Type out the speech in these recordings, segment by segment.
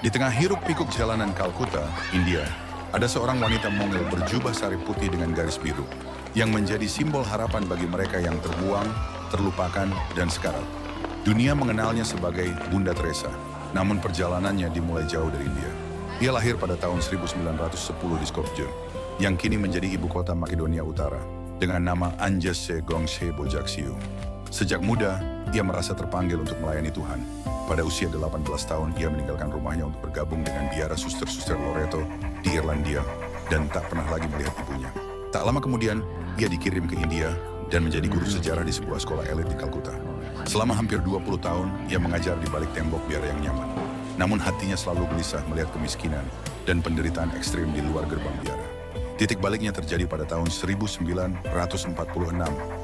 Di tengah hiruk-pikuk jalanan Kalkuta, India, ada seorang wanita mungil berjubah sari putih dengan garis biru, yang menjadi simbol harapan bagi mereka yang terbuang, terlupakan, dan sekarat. Dunia mengenalnya sebagai Bunda Teresa, namun perjalanannya dimulai jauh dari India. Ia lahir pada tahun 1910 di Skopje, yang kini menjadi ibu kota Makedonia Utara, dengan nama Anjase Gongshe Bojakshiu. Sejak muda, ia merasa terpanggil untuk melayani Tuhan. Pada usia 18 tahun, ia meninggalkan rumahnya untuk bergabung dengan biara suster-suster Loreto di Irlandia dan tak pernah lagi melihat ibunya. Tak lama kemudian, ia dikirim ke India dan menjadi guru sejarah di sebuah sekolah elit di Kalkuta. Selama hampir 20 tahun, ia mengajar di balik tembok biara yang nyaman. Namun hatinya selalu gelisah melihat kemiskinan dan penderitaan ekstrim di luar gerbang biara. Titik baliknya terjadi pada tahun 1946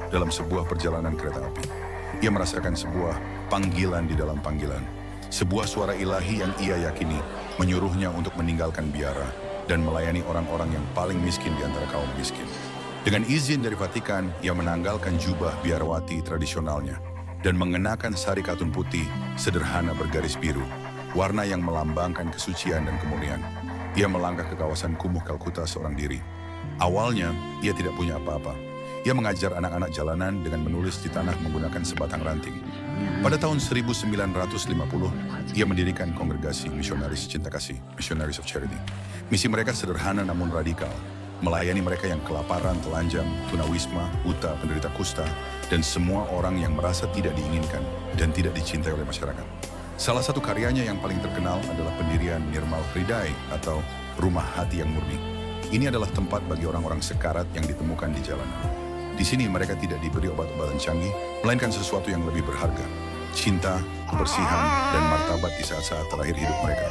dalam sebuah perjalanan kereta api. Ia merasakan sebuah panggilan di dalam panggilan. Sebuah suara ilahi yang ia yakini menyuruhnya untuk meninggalkan biara dan melayani orang-orang yang paling miskin di antara kaum miskin. Dengan izin dari Vatikan, ia menanggalkan jubah biarawati tradisionalnya dan mengenakan sari katun putih sederhana bergaris biru, warna yang melambangkan kesucian dan kemurnian. Ia melangkah ke kawasan kumuh Kalkuta seorang diri. Awalnya, ia tidak punya apa-apa. Ia mengajar anak-anak jalanan dengan menulis di tanah menggunakan sebatang ranting. Pada tahun 1950, ia mendirikan kongregasi misionaris cinta kasih, Missionaries of Charity. Misi mereka sederhana namun radikal, melayani mereka yang kelaparan, telanjang, tunawisma, buta, penderita kusta, dan semua orang yang merasa tidak diinginkan dan tidak dicintai oleh masyarakat. Salah satu karyanya yang paling terkenal adalah pendirian Nirmal Hridai atau Rumah Hati yang Murni. Ini adalah tempat bagi orang-orang sekarat yang ditemukan di jalanan. Di sini mereka tidak diberi obat-obatan canggih, melainkan sesuatu yang lebih berharga. Cinta, kebersihan, dan martabat di saat-saat terakhir hidup mereka.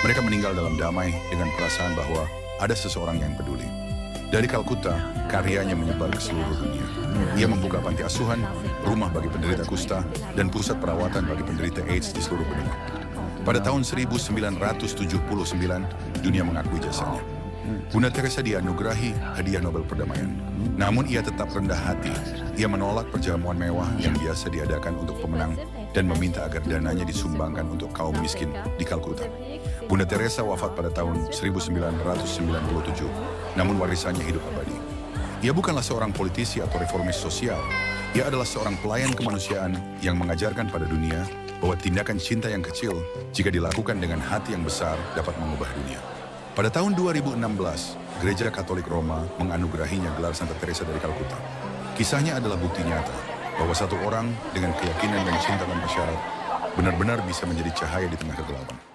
Mereka meninggal dalam damai dengan perasaan bahwa ada seseorang yang peduli. Dari Kalkuta, karyanya menyebar ke seluruh dunia. Ia membuka panti asuhan, rumah bagi penderita kusta, dan pusat perawatan bagi penderita AIDS di seluruh dunia. Pada tahun 1979, dunia mengakui jasanya. Bunda Teresa dianugerahi hadiah Nobel Perdamaian. Namun ia tetap rendah hati. Ia menolak perjamuan mewah yang biasa diadakan untuk pemenang dan meminta agar dananya disumbangkan untuk kaum miskin di Kalkuta. Bunda Teresa wafat pada tahun 1997, namun warisannya hidup abadi. Ia bukanlah seorang politisi atau reformis sosial. Ia adalah seorang pelayan kemanusiaan yang mengajarkan pada dunia bahwa tindakan cinta yang kecil, jika dilakukan dengan hati yang besar, dapat mengubah dunia. Pada tahun 2016, Gereja Katolik Roma menganugerahinya gelar Santa Teresa dari Kalkuta. Kisahnya adalah bukti nyata bahwa satu orang dengan keyakinan dan cinta tanpa syarat benar-benar bisa menjadi cahaya di tengah kegelapan.